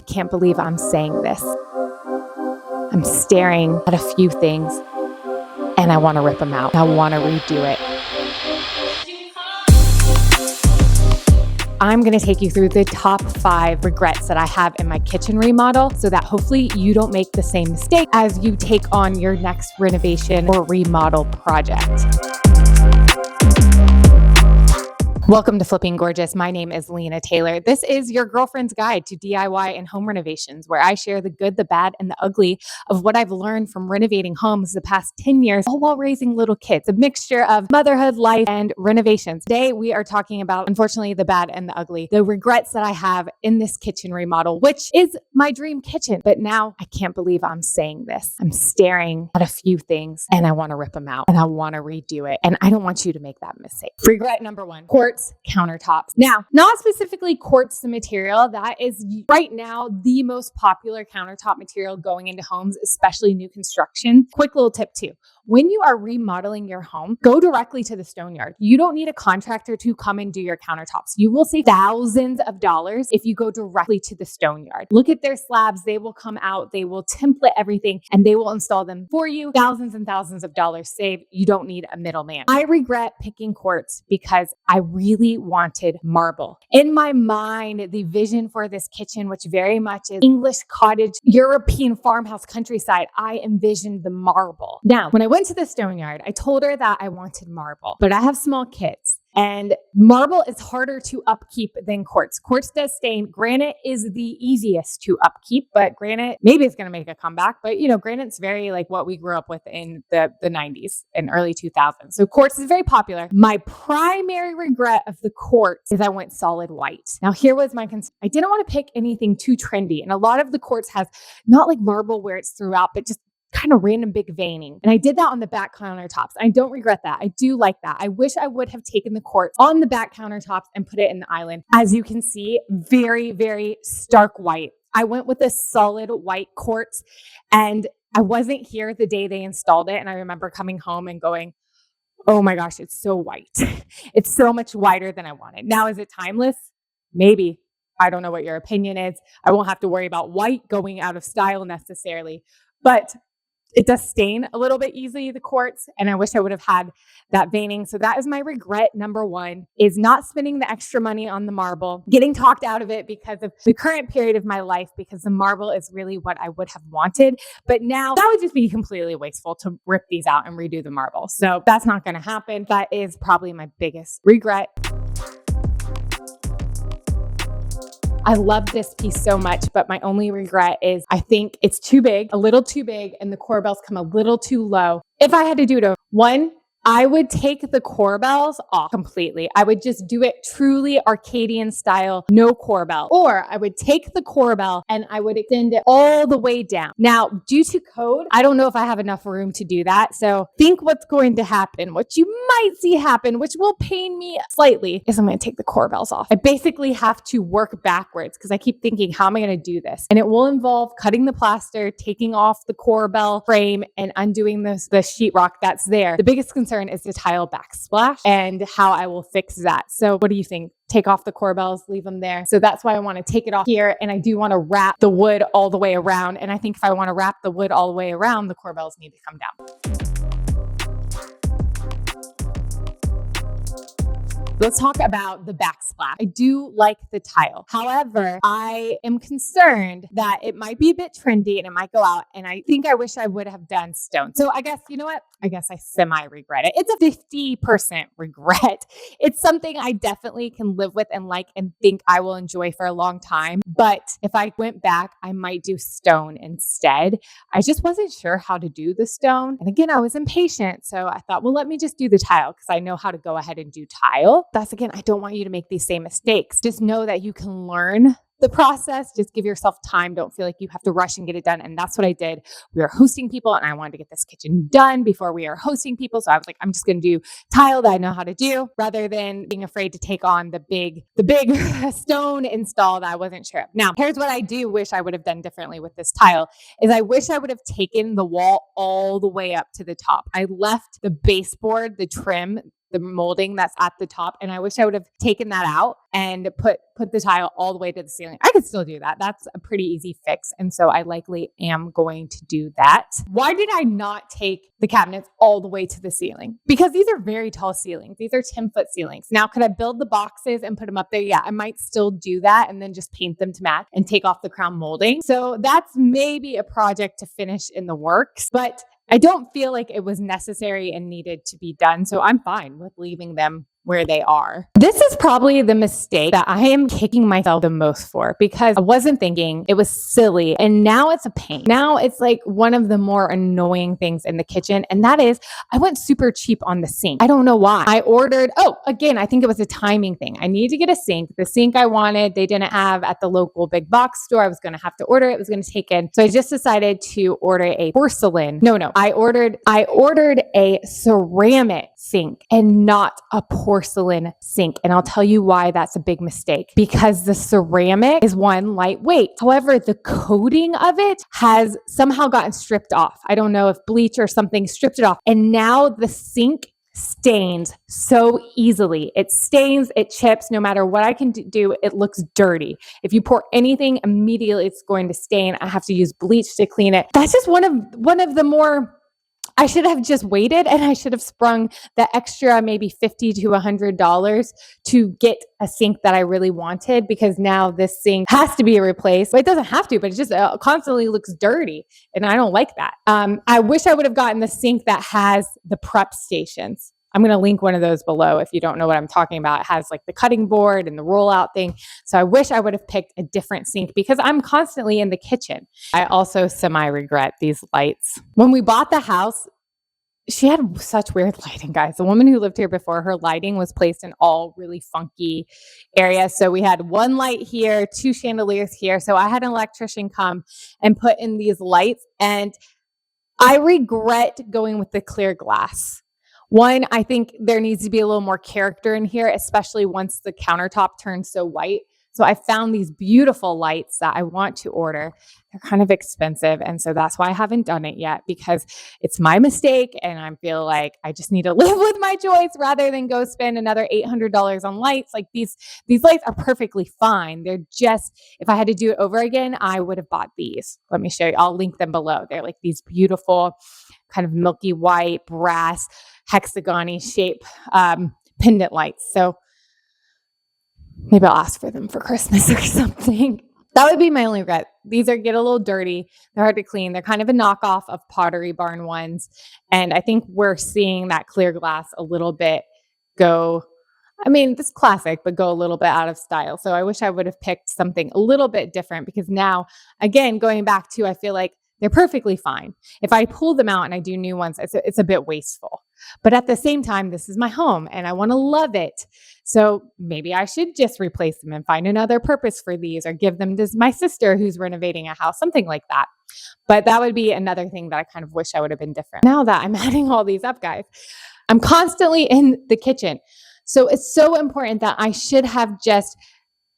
can't believe I'm saying this. I'm staring at a few things and I want to rip them out. I want to redo it. I'm going to take you through the top 5 regrets that I have in my kitchen remodel so that hopefully you don't make the same mistake as you take on your next renovation or remodel project. Welcome to Flipping Gorgeous. My name is Lena Taylor. This is your girlfriend's guide to DIY and home renovations, where I share the good, the bad, and the ugly of what I've learned from renovating homes the past 10 years, all while raising little kids, a mixture of motherhood, life, and renovations. Today, we are talking about, unfortunately, the bad and the ugly, the regrets that I have in this kitchen remodel, which is my dream kitchen. But now I can't believe I'm saying this. I'm staring at a few things and I want to rip them out and I want to redo it. And I don't want you to make that mistake. Regret number 1, quartz countertops. Now, not specifically quartz the material, that is right now the most popular countertop material going into homes, especially new construction. Quick little tip too. When you are remodeling your home, go directly to the stone yard. You don't need a contractor to come and do your countertops. You will save thousands of dollars if you go directly to the stone yard. Look at their slabs. They will come out, they will template everything, and they will install them for you. Thousands and thousands of dollars saved. You don't need a middleman. I regret picking quartz because I really wanted marble. In my mind, the vision for this kitchen, which very much is English cottage, European farmhouse countryside, I envisioned the marble. Now, when I went to the stone yard, I told her that I wanted marble, but I have small kids. And marble is harder to upkeep than quartz. Quartz does stain. Granite is the easiest to upkeep, but granite maybe is going to make a comeback. But granite's very like what we grew up with in the 90s and early 2000s. So quartz is very popular. My primary regret of the quartz is I went solid white. Now here was my concern. I didn't want to pick anything too trendy. And a lot of the quartz has not like marble where it's throughout, but just kind of random big veining. And I did that on the back countertops. I don't regret that. I do like that. I wish I would have taken the quartz on the back countertops and put it in the island. As you can see, very, very stark white. I went with a solid white quartz and I wasn't here the day they installed it. And I remember coming home and going, oh my gosh, it's so white. It's so much whiter than I wanted. Now, is it timeless? Maybe. I don't know what your opinion is. I won't have to worry about white going out of style necessarily, but it does stain a little bit easily, the quartz, and I wish I would have had that veining. So that is my regret number 1, is not spending the extra money on the marble, getting talked out of it because of the current period of my life, because the marble is really what I would have wanted. But now that would just be completely wasteful to rip these out and redo the marble. So that's not going to happen. That is probably my biggest regret. I love this piece so much, but my only regret is I think it's too big, a little too big, and the corbels come a little too low. If I had to do it over, 1, I would take the corbels off completely. I would just do it truly Arcadian style, no corbel. Or I would take the corbel and I would extend it all the way down. Now, due to code, I don't know if I have enough room to do that. So think what's going to happen. What you might see happen, which will pain me slightly, is I'm going to take the corbels off. I basically have to work backwards because I keep thinking, how am I going to do this? And it will involve cutting the plaster, taking off the corbel frame, and undoing the sheetrock that's there. The biggest concern is the tile backsplash and how I will fix that. So what do you think? Take off the corbels, leave them there. So that's why I want to take it off here. And I do want to wrap the wood all the way around. And I think if I want to wrap the wood all the way around, the corbels need to come down. Let's talk about the backsplash. I do like the tile. However, I am concerned that it might be a bit trendy and it might go out. And I think I wish I would have done stone. So I guess, you know what? I guess I semi-regret it. It's a 50% regret. It's something I definitely can live with and like and think I will enjoy for a long time. But if I went back, I might do stone instead. I just wasn't sure how to do the stone. And again, I was impatient. So I thought, well, let me just do the tile because I know how to go ahead and do tile. That's again, I don't want you to make these same mistakes. Just know that you can learn the process. Just give yourself time. Don't feel like you have to rush and get it done. And that's what I did. We were hosting people and I wanted to get this kitchen done before we are hosting people. So I was like, I'm just going to do tile that I know how to do rather than being afraid to take on the big stone install that I wasn't sure of. Now, here's what I do wish I would have done differently with this tile is I wish I would have taken the wall all the way up to the top. I left the baseboard, the trim the molding that's at the top. And I wish I would have taken that out and put the tile all the way to the ceiling. I could still do that. That's a pretty easy fix. And so I likely am going to do that. Why did I not take the cabinets all the way to the ceiling? Because these are very tall ceilings. These are 10-foot ceilings. Now, could I build the boxes and put them up there? Yeah, I might still do that and then just paint them to match and take off the crown molding. So that's maybe a project to finish in the works, but I don't feel like it was necessary and needed to be done. So I'm fine with leaving them where they are. This is probably the mistake that I am kicking myself the most for, because I wasn't thinking, it was silly, and now it's a pain. Now it's like one of the more annoying things in the kitchen, and that is I went super cheap on the sink. I don't know why. I ordered, again, I think it was a timing thing. I need to get a sink. The sink I wanted, they didn't have at the local big box store. I was going to have to order it. It was going to take in. So I just decided to order a porcelain. No. I ordered a ceramic sink and not a porcelain sink. And I'll tell you why that's a big mistake. Because the ceramic is one, lightweight. However, the coating of it has somehow gotten stripped off. I don't know if bleach or something stripped it off. And now the sink stains so easily. It stains, it chips. No matter what I can do, it looks dirty. If you pour anything, immediately it's going to stain. I have to use bleach to clean it. That's just one of the more, I should have just waited, and I should have sprung the extra maybe $50 to $100 to get a sink that I really wanted, because now this sink has to be replaced. Well, it doesn't have to, but it just constantly looks dirty, and I don't like that. I wish I would have gotten the sink that has the prep stations. I'm going to link one of those below if you don't know what I'm talking about. It has like the cutting board and the rollout thing. So I wish I would have picked a different sink, because I'm constantly in the kitchen. I also semi-regret these lights. When we bought the house, she had such weird lighting, guys. The woman who lived here before, her lighting was placed in all really funky areas. So we had one light here, 2 chandeliers here. So I had an electrician come and put in these lights, and I regret going with the clear glass. One, I think there needs to be a little more character in here, especially once the countertop turns so white. So I found these beautiful lights that I want to order. They're kind of expensive. And so that's why I haven't done it yet, because it's my mistake. And I feel like I just need to live with my choice rather than go spend another $800 on lights. Like these lights are perfectly fine. They're just, if I had to do it over again, I would have bought these. Let me show you. I'll link them below. They're like these beautiful kind of milky white, brass, hexagon-y shape pendant lights. So maybe I'll ask for them for Christmas or something. That would be my only regret. These get a little dirty. They're hard to clean. They're kind of a knockoff of Pottery Barn ones. And I think we're seeing that clear glass a little bit go, it's classic, but go a little bit out of style. So I wish I would have picked something a little bit different, because now, again, going back to, I feel like they're perfectly fine. If I pull them out and I do new ones, it's a bit wasteful. But at the same time, this is my home and I want to love it. So maybe I should just replace them and find another purpose for these, or give them to my sister who's renovating a house, something like that. But that would be another thing that I kind of wish I would have been different. Now that I'm adding all these up, guys, I'm constantly in the kitchen. So it's so important that I should have just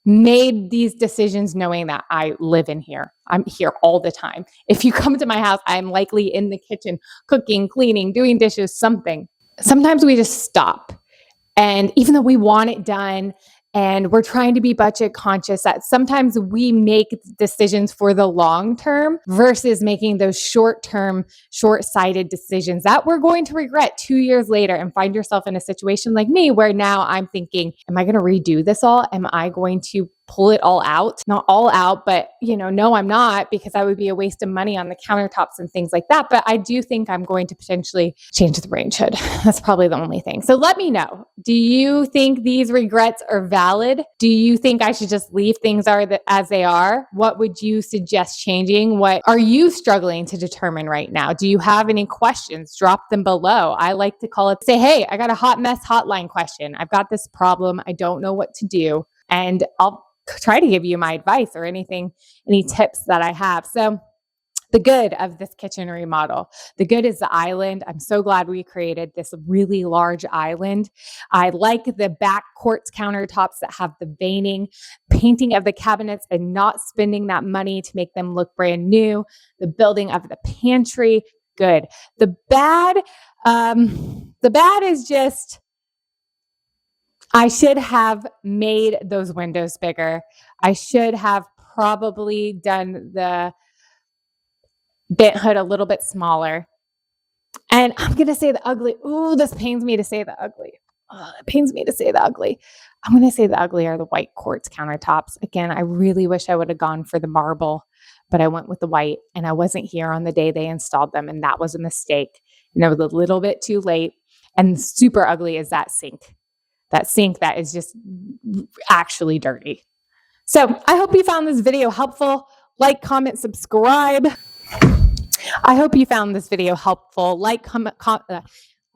made these decisions knowing that I live in here. I'm here all the time. If you come to my house, I'm likely in the kitchen, cooking, cleaning, doing dishes, something. Sometimes we just stop. And even though we want it done and we're trying to be budget conscious, that sometimes we make decisions for the long term versus making those short-term, short-sighted decisions that we're going to regret 2 years later, and find yourself in a situation like me where now I'm thinking, am I going to redo this all? Am I going to pull it all out? Not all out, but no, I'm not, because that would be a waste of money on the countertops and things like that. But I do think I'm going to potentially change the range hood. That's probably the only thing. So let me know. Do you think these regrets are valid? Do you think I should just leave things as they are? What would you suggest changing? What are you struggling to determine right now? Do you have any questions? Drop them below. I like to call it, say, hey, I got a hot mess hotline question. I've got this problem. I don't know what to do. And I'll try to give you my advice or any tips that I have. So the good of this kitchen remodel, the good is the island. I'm so glad we created this really large island. I like the back quartz countertops that have the veining, painting of the cabinets and not spending that money to make them look brand new. The building of the pantry, good. The bad is just I should have made those windows bigger. I should have probably done the vent hood a little bit smaller. And I'm going to say the ugly. Ooh, this pains me to say the ugly. Oh, it pains me to say the ugly. I'm going to say the ugly are the white quartz countertops. Again, I really wish I would have gone for the marble, but I went with the white, and I wasn't here on the day they installed them, and that was a mistake. And I was a little bit too late. And super ugly is that sink. That sink that is just actually dirty. So I hope you found this video helpful. Like, comment, subscribe. I hope you found this video helpful. Like, comment,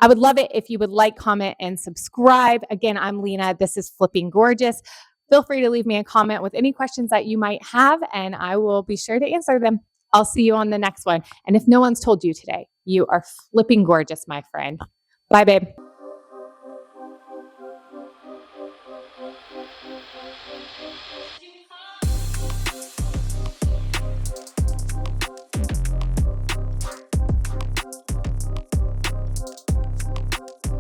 I would love it if you would like, comment, and subscribe. Again, I'm Lena. This is Flipping Gorgeous. Feel free to leave me a comment with any questions that you might have, and I will be sure to answer them. I'll see you on the next one. And if no one's told you today, you are flipping gorgeous, my friend. Bye, babe.